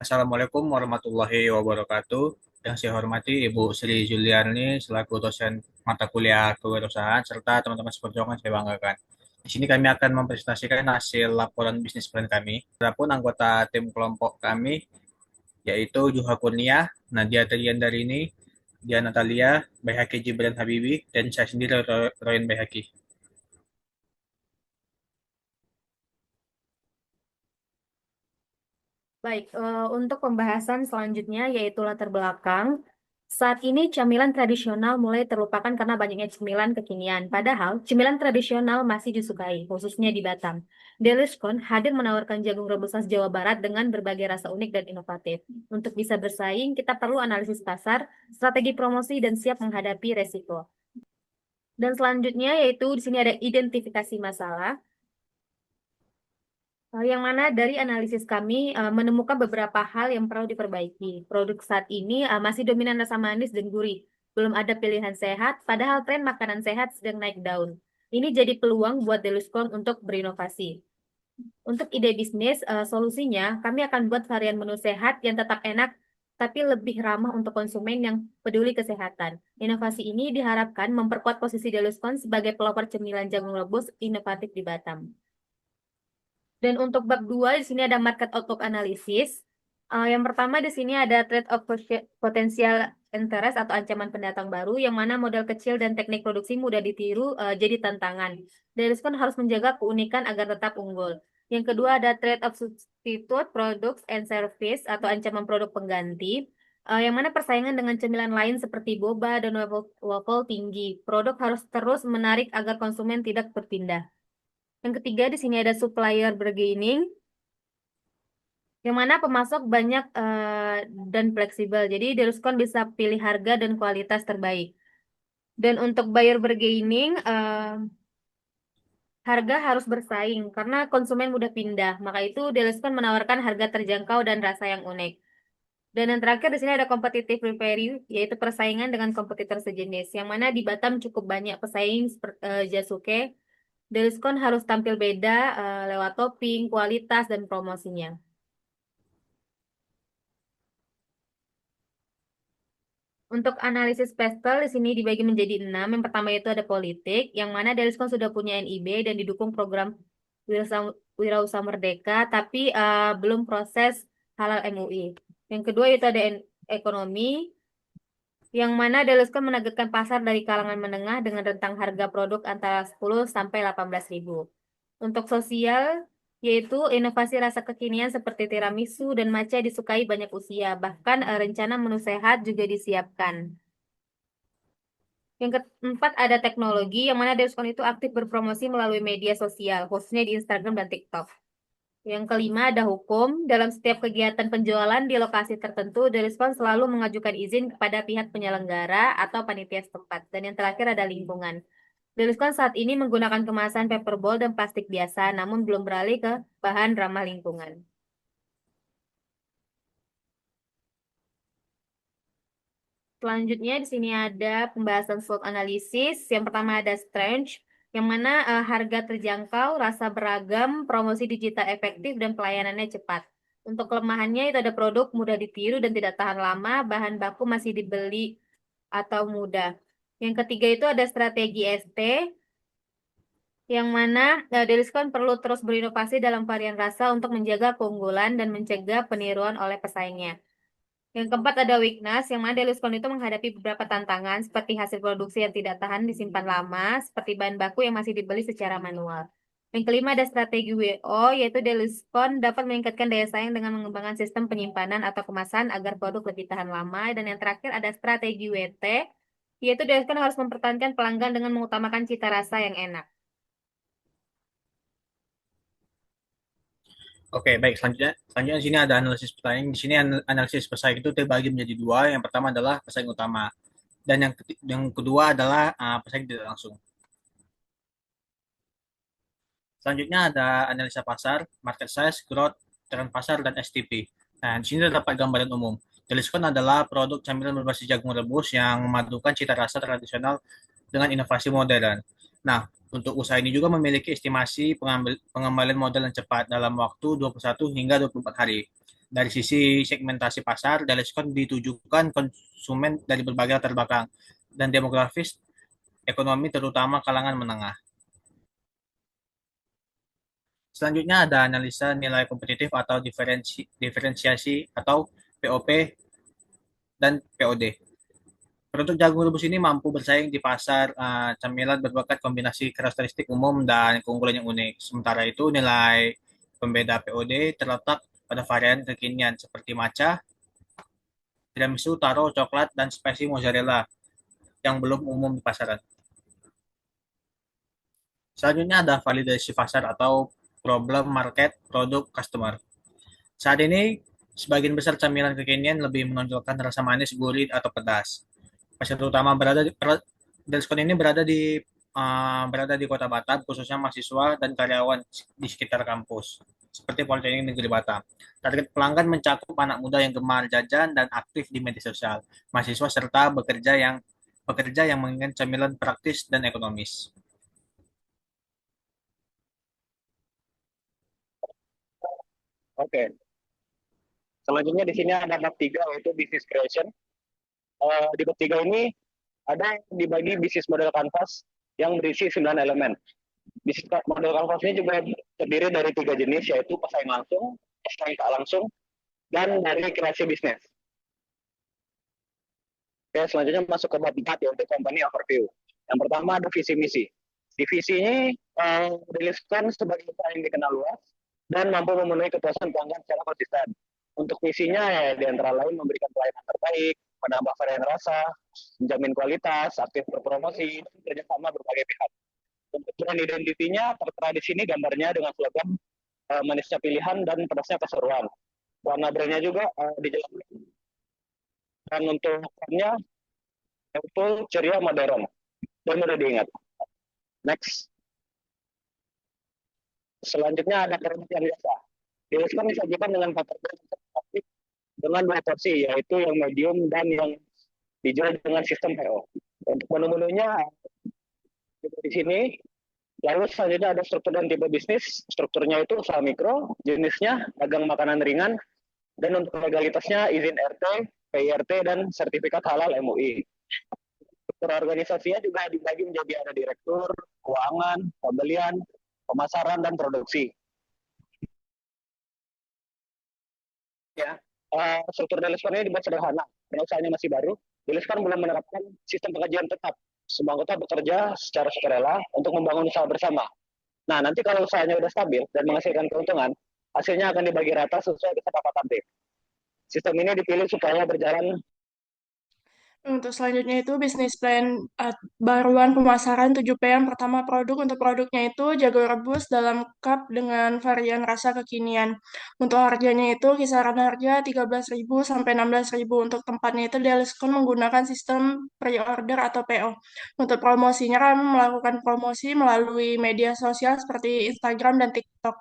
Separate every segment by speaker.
Speaker 1: Assalamualaikum warahmatullahi wabarakatuh. Yang saya hormati Ibu Sri Juliarni selaku dosen mata kuliah kewirausahaan serta teman-teman seperjuangan saya banggakan. Di sini kami akan mempresentasikan hasil laporan bisnis plan kami. Adapun anggota tim kelompok kami yaitu Juha Kurnia, Nadia Triandarini, Dia Natalia, Baihaki Jibran Habibi, dan saya sendiri Royan Baihaki.
Speaker 2: Baik, untuk pembahasan selanjutnya yaitu latar belakang. Saat ini camilan tradisional mulai terlupakan karena banyaknya cemilan kekinian. Padahal cemilan tradisional masih disukai, khususnya di Batam. Deliskon hadir menawarkan jagung rebus khas Jawa Barat dengan berbagai rasa unik dan inovatif. Untuk bisa bersaing, kita perlu analisis pasar, strategi promosi, dan siap menghadapi resiko. Dan selanjutnya yaitu di sini ada identifikasi masalah. Yang mana dari analisis kami menemukan beberapa hal yang perlu diperbaiki. Produk saat ini masih dominan rasa manis dan gurih. Belum ada pilihan sehat, padahal tren makanan sehat sedang naik daun. Ini jadi peluang buat Deluskon untuk berinovasi. Untuk ide bisnis, solusinya kami akan buat varian menu sehat yang tetap enak, tapi lebih ramah untuk konsumen yang peduli kesehatan. Inovasi ini diharapkan memperkuat posisi Deluskon sebagai pelopor cemilan jagung rebus inovatif di Batam. Dan untuk bab 2 di sini ada market outlook analysis. Yang pertama di sini ada trade of potential interest atau ancaman pendatang baru yang mana modal kecil dan teknik produksi mudah ditiru jadi tantangan. Deliskon harus menjaga keunikan agar tetap unggul. Yang kedua ada trade of substitute products and service atau ancaman produk pengganti. Yang mana persaingan dengan cemilan lain seperti boba dan waffle tinggi. Produk harus terus menarik agar konsumen tidak berpindah. Yang ketiga di sini ada supplier bargaining, yang mana pemasok banyak dan fleksibel. Jadi Deluskon bisa pilih harga dan kualitas terbaik. Dan untuk buyer bargaining, harga harus bersaing karena konsumen mudah pindah. Maka itu Deluskon menawarkan harga terjangkau dan rasa yang unik. Dan yang terakhir di sini ada competitive review, yaitu persaingan dengan kompetitor sejenis. Yang mana di Batam cukup banyak pesaing seperti Jasuke. Deluskon harus tampil beda lewat topping, kualitas, dan promosinya. Untuk analisis pastel di sini dibagi menjadi 6. Yang pertama itu ada politik, yang mana Deliskon sudah punya NIB dan didukung program Wirausaha Merdeka, tapi belum proses halal MUI. Yang kedua itu ada ekonomi, yang mana Deliskon menargetkan pasar dari kalangan menengah dengan rentang harga produk antara 10 sampai 18 ribu. Untuk sosial, yaitu inovasi rasa kekinian seperti tiramisu dan matcha disukai banyak usia. Bahkan rencana menu sehat juga disiapkan. Yang keempat ada teknologi, yang mana Deskon itu aktif berpromosi melalui media sosial, khususnya di Instagram dan TikTok. Yang kelima ada hukum. Dalam setiap kegiatan penjualan di lokasi tertentu, Deskon selalu mengajukan izin kepada pihak penyelenggara atau panitia setempat. Dan yang terakhir ada lingkungan. Deskon saat ini menggunakan kemasan paperboard dan plastik biasa, namun belum beralih ke bahan ramah lingkungan. Selanjutnya di sini ada pembahasan SWOT analisis. Yang pertama ada strength, yang mana harga terjangkau, rasa beragam, promosi digital efektif, dan pelayanannya cepat. Untuk kelemahannya itu ada produk mudah ditiru dan tidak tahan lama, bahan baku masih dibeli atau mudah. Yang ketiga itu ada strategi ST, yang mana Deliskon perlu terus berinovasi dalam varian rasa untuk menjaga keunggulan dan mencegah peniruan oleh pesaingnya. Yang keempat ada weakness, yang mana Deliskon itu menghadapi beberapa tantangan seperti hasil produksi yang tidak tahan disimpan lama, seperti bahan baku yang masih dibeli secara manual. Yang kelima ada strategi WO, yaitu Deliskon dapat meningkatkan daya saing dengan mengembangkan sistem penyimpanan atau kemasan agar produk lebih tahan lama. Dan yang terakhir ada strategi WT, yaitu Deliskon harus mempertahankan pelanggan dengan mengutamakan cita rasa yang enak.
Speaker 1: Oke, baik. Selanjutnya di sini ada analisis pesaing. Di sini analisis pesaing itu terbagi menjadi dua. Yang pertama adalah pesaing utama, dan yang kedua adalah pesaing tidak langsung. Selanjutnya ada analisa pasar, market size, growth, tren pasar, dan STP. Nah, di sini terdapat gambaran umum. Deliskon adalah produk camilan berbasis jagung rebus yang memadukan cita rasa tradisional dengan inovasi modern. Nah, untuk usaha ini juga memiliki estimasi pengembalian modal yang cepat dalam waktu 21 hingga 24 hari. Dari sisi segmentasi pasar, Deliskon ditujukan konsumen dari berbagai latar belakang dan demografis ekonomi terutama kalangan menengah. Selanjutnya ada analisa nilai kompetitif atau diferensiasi atau POP dan POD. Produk jagung rebus ini mampu bersaing di pasar camilan berbakat kombinasi karakteristik umum dan keunggulan yang unik. Sementara itu, nilai pembeda POD terletak pada varian kekinian seperti matcha, tiramisu, taro, coklat, dan spicy mozzarella yang belum umum di pasaran. Selanjutnya ada validasi pasar atau problem market produk customer. Saat ini, sebagian besar camilan kekinian lebih menonjolkan rasa manis, gurih, atau pedas. Pasar utama Delskon ini berada di Kota Batam, khususnya mahasiswa dan karyawan di sekitar kampus, seperti Politeknik Negeri Batam. Target pelanggan mencakup anak muda yang gemar jajan dan aktif di media sosial, mahasiswa serta bekerja yang menginginkan camilan praktis dan ekonomis.
Speaker 3: Oke, selanjutnya di sini ada bab 3 yaitu business creation. Di bab 3 ini ada yang dibagi bisnis model kanvas yang berisi 9 elemen. Bisnis model kanvas ini juga terdiri dari 3 jenis yaitu pesaing langsung, pesaing tak langsung, dan dari kreasi bisnis. Oke, selanjutnya masuk ke bab 4 yaitu company overview. Yang pertama ada visi misi. Divisi ini diriliskan sebagai usaha yang dikenal luas dan mampu memenuhi kepuasan pelanggan secara konsisten. Untuk misinya ya di antara lain memberikan pelayanan terbaik, menambah varian rasa, menjamin kualitas, aktif berpromosi, kerjasama berbagai pihak. Untuk brand identitinya tertera di sini gambarnya dengan slogan manisnya pilihan dan pedasnya keseruan. Warna brandnya juga dijelaskan. Dan untuk warnanya itu ceria modern dan mudah diingat. Next. Selanjutnya ada produk yang biasa. Diskon disajikan dengan kategori plastik dengan 2 porsi, yaitu yang medium dan yang dijual dengan sistem PO. Untuk menu-menunya di sini. Lalu selanjutnya ada struktur dan tipe bisnis. Strukturnya itu usaha mikro, jenisnya dagang makanan ringan, dan untuk legalitasnya izin RT, PIRT, dan sertifikat halal MUI. Struktur organisasinya juga dibagi menjadi ada direktur, keuangan, pembelian, pemasaran, dan produksi. Ya, struktur Deliskon ini dibuat sederhana, karena usahanya masih baru. Deliskon belum menerapkan sistem pengajian tetap. Semua anggota bekerja secara sukarela untuk membangun usaha bersama. Nah, nanti kalau usahanya sudah stabil dan menghasilkan keuntungan, hasilnya akan dibagi rata sesuai kesepakatan tim. Sistem ini dipilih supaya berjalan.
Speaker 4: Untuk selanjutnya itu bisnis plan baruan pemasaran 7P. Yang pertama produk. Untuk produknya itu jagung rebus dalam cup dengan varian rasa kekinian. Untuk harganya itu kisaran harga 13.000 sampai 16.000. Untuk tempatnya itu Deliskon menggunakan sistem pre-order atau PO. Untuk promosinya kami melakukan promosi melalui media sosial seperti Instagram dan TikTok.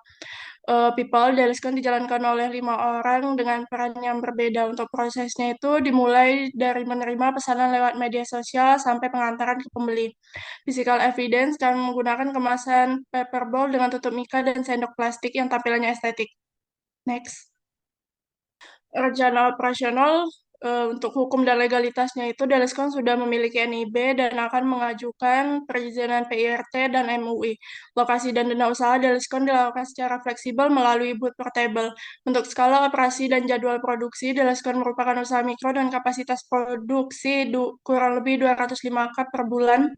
Speaker 4: People Deliskon dijalankan oleh 5 orang dengan peran yang berbeda. Untuk prosesnya itu dimulai dari menerima pesanan lewat media sosial sampai pengantaran ke pembeli. Physical evidence kami menggunakan kemasan paper bowl dengan tutup mika dan sendok plastik yang tampilannya estetik. Next. Rencana operasional untuk hukum dan legalitasnya itu Deliskon sudah memiliki NIB dan akan mengajukan perizinan PIRT dan MUI. Lokasi dan dana usaha Deliskon dilakukan secara fleksibel melalui booth portable. Untuk skala operasi dan jadwal produksi, Deliskon merupakan usaha mikro dan kapasitas produksi kurang lebih 205 cup per bulan.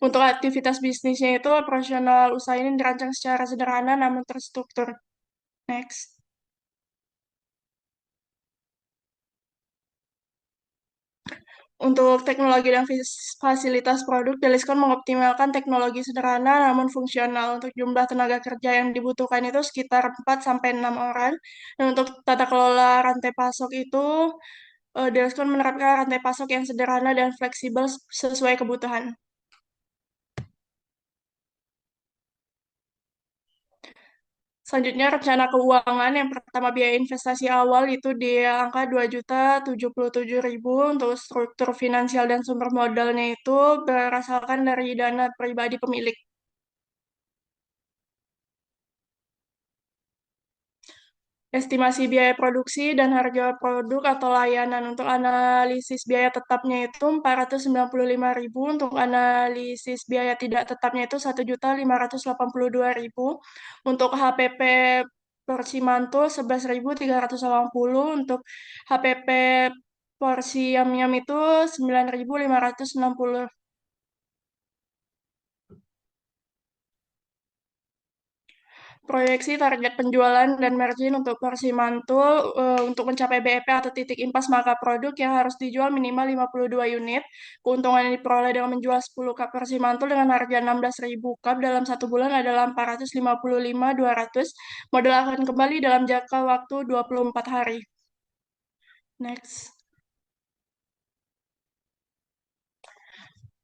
Speaker 4: Untuk aktivitas bisnisnya itu operasional usaha ini dirancang secara sederhana namun terstruktur. Next. Untuk teknologi dan fasilitas produk, Deliskon mengoptimalkan teknologi sederhana namun fungsional. Untuk jumlah tenaga kerja yang dibutuhkan itu sekitar 4 sampai 6 orang. Dan untuk tata kelola rantai pasok itu, Deliskon menerapkan rantai pasok yang sederhana dan fleksibel sesuai kebutuhan. Selanjutnya rencana keuangan. Yang pertama biaya investasi awal itu di angka 2.077.000. Untuk struktur finansial dan sumber modalnya itu berasalkan dari dana pribadi pemilik. estimasi biaya produksi dan harga produk atau layanan. Untuk analisis biaya tetapnya itu 495.000, untuk analisis biaya tidak tetapnya itu 1.582.000, untuk HPP porsi mantul 11.380, untuk HPP porsi yam-yam itu 9.560. Proyeksi target penjualan dan margin untuk porsi mantul untuk mencapai BEP atau titik impas, maka produk yang harus dijual minimal 52 unit. Keuntungan yang diperoleh dengan menjual 10 cup porsi mantul dengan harga 16.000 cup dalam 1 bulan adalah 455.200. Modal akan kembali dalam jangka waktu 24 hari. Next.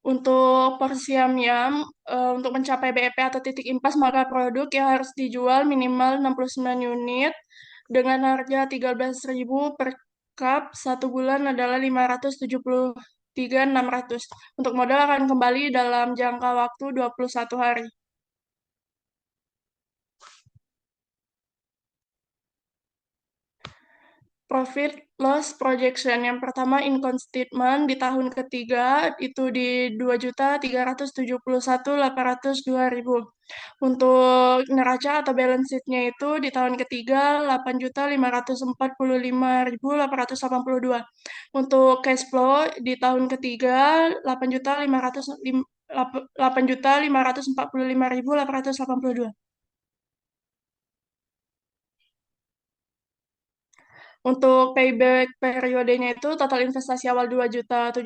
Speaker 4: Untuk porsi yam-yam, untuk mencapai BEP atau titik impas, maka produk yang harus dijual minimal 69 unit dengan harga 13.000 per cup 1 bulan adalah 573.600. Untuk modal akan kembali dalam jangka waktu 21 hari. Profit loss projection. Yang pertama, income statement di tahun ketiga itu di 2.371.802.000. Untuk neraca atau balance sheet-nya itu di tahun ketiga 8.545.882. Untuk cash flow di tahun ketiga 8.545.882. Untuk payback periodenya itu total investasi awal 2.077.000,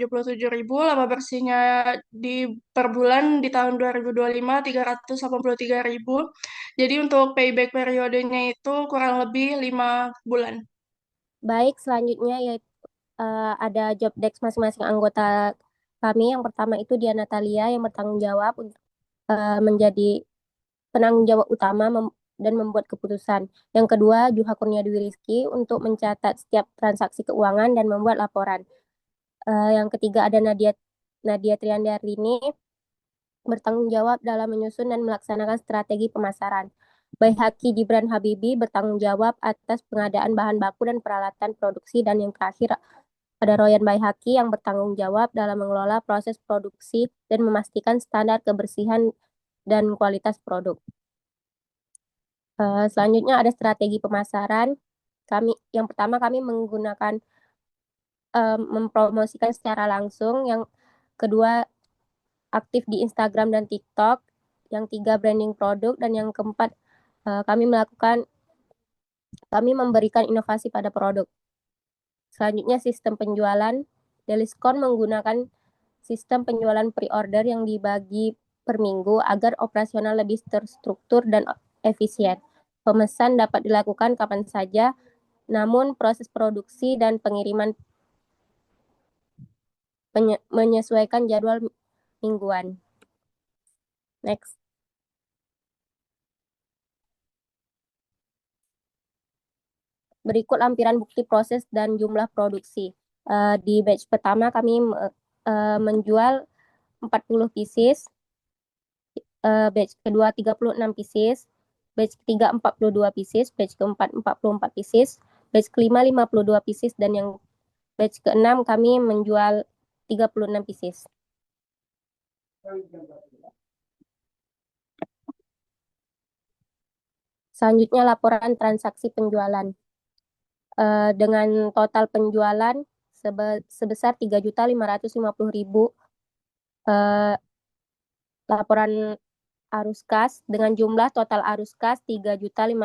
Speaker 4: laba bersihnya di per bulan di tahun 2025 383.000. Jadi untuk payback periodenya itu kurang lebih 5 bulan.
Speaker 5: Baik, selanjutnya yaitu ada job desk masing-masing anggota kami. Yang pertama itu Dia Natalia yang bertanggung jawab untuk menjadi penanggung jawab utama dan membuat keputusan. Yang kedua, Juha Kurnia Dwi Rizky untuk mencatat setiap transaksi keuangan dan membuat laporan. Yang ketiga ada Nadia Triandarini bertanggung jawab dalam menyusun dan melaksanakan strategi pemasaran. Baihaki Gibran Habibi bertanggung jawab atas pengadaan bahan baku dan peralatan produksi. Dan yang terakhir ada Royan Baihaki yang bertanggung jawab dalam mengelola proses produksi dan memastikan standar kebersihan dan kualitas produk. Selanjutnya ada strategi pemasaran. Yang pertama kami menggunakan mempromosikan secara langsung. Yang kedua aktif di Instagram dan TikTok. Yang tiga branding produk. Dan yang keempat kami memberikan inovasi pada produk. Selanjutnya sistem penjualan. Deliskon menggunakan sistem penjualan pre-order yang dibagi per minggu agar operasional lebih terstruktur dan efisien. Pemesan dapat dilakukan kapan saja, namun proses produksi dan pengiriman menyesuaikan jadwal mingguan. Next. Berikut lampiran bukti proses dan jumlah produksi. Di batch pertama kami menjual 40 pieces, batch kedua 36 pieces, batch ketiga 42 pieces, batch keempat 44 pieces, batch kelima 52 pieces, dan yang batch keenam kami menjual 36 pieces. Selanjutnya laporan transaksi penjualan. Dengan total penjualan sebesar 3.550.000. Laporan arus kas dengan jumlah total arus kas 3.550.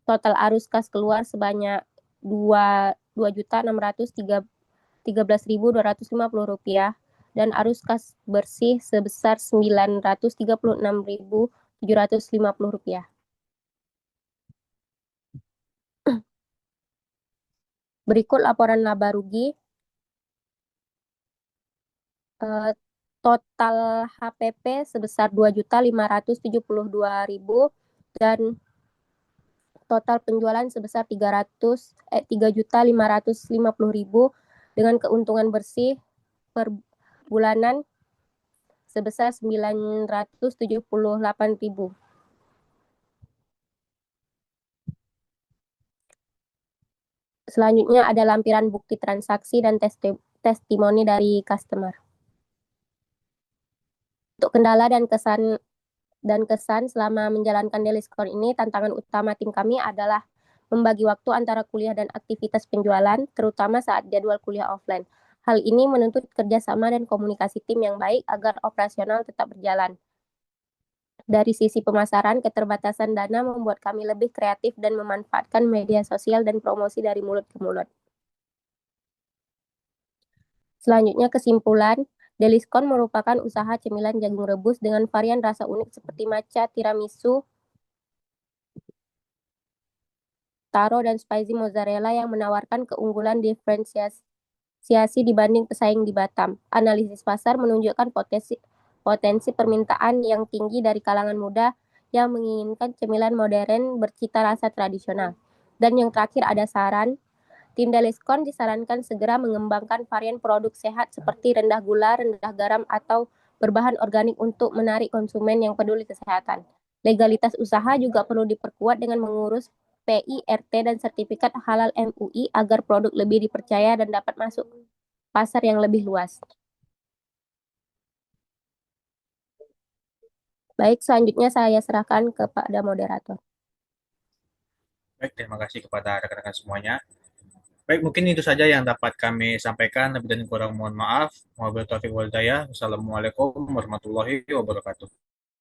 Speaker 5: Total arus kas keluar sebanyak 2.613.250 dan arus kas bersih sebesar 936.750 rupiah. Berikut laporan laba rugi. Total HPP sebesar 2.572.000 dan total penjualan sebesar 3.550.000 dengan keuntungan bersih per bulanan sebesar 978.000. Selanjutnya ada lampiran bukti transaksi dan testimoni dari customer. Untuk kendala dan kesan selama menjalankan Deliskon ini, tantangan utama tim kami adalah membagi waktu antara kuliah dan aktivitas penjualan, terutama saat jadwal kuliah offline. Hal ini menuntut kerjasama dan komunikasi tim yang baik agar operasional tetap berjalan. Dari sisi pemasaran, keterbatasan dana membuat kami lebih kreatif dan memanfaatkan media sosial dan promosi dari mulut ke mulut. Selanjutnya kesimpulan, Deliskon merupakan usaha cemilan jagung rebus dengan varian rasa unik seperti matcha, tiramisu, taro, dan spicy mozzarella yang menawarkan keunggulan diferensiasi dibanding pesaing di Batam. Analisis pasar menunjukkan potensi permintaan yang tinggi dari kalangan muda yang menginginkan cemilan modern bercita rasa tradisional. Dan yang terakhir ada saran, tim Deliskon disarankan segera mengembangkan varian produk sehat seperti rendah gula, rendah garam, atau berbahan organik untuk menarik konsumen yang peduli kesehatan. Legalitas usaha juga perlu diperkuat dengan mengurus PI, RT, dan sertifikat halal MUI agar produk lebih dipercaya dan dapat masuk pasar yang lebih luas. Baik, selanjutnya saya serahkan kepada moderator.
Speaker 1: Baik, terima kasih kepada rekan-rekan semuanya. Baik, mungkin itu saja yang dapat kami sampaikan. Lebih dan kurang mohon maaf. Wabillahi taufiq wal hidayah. Wassalamualaikum warahmatullahi wabarakatuh.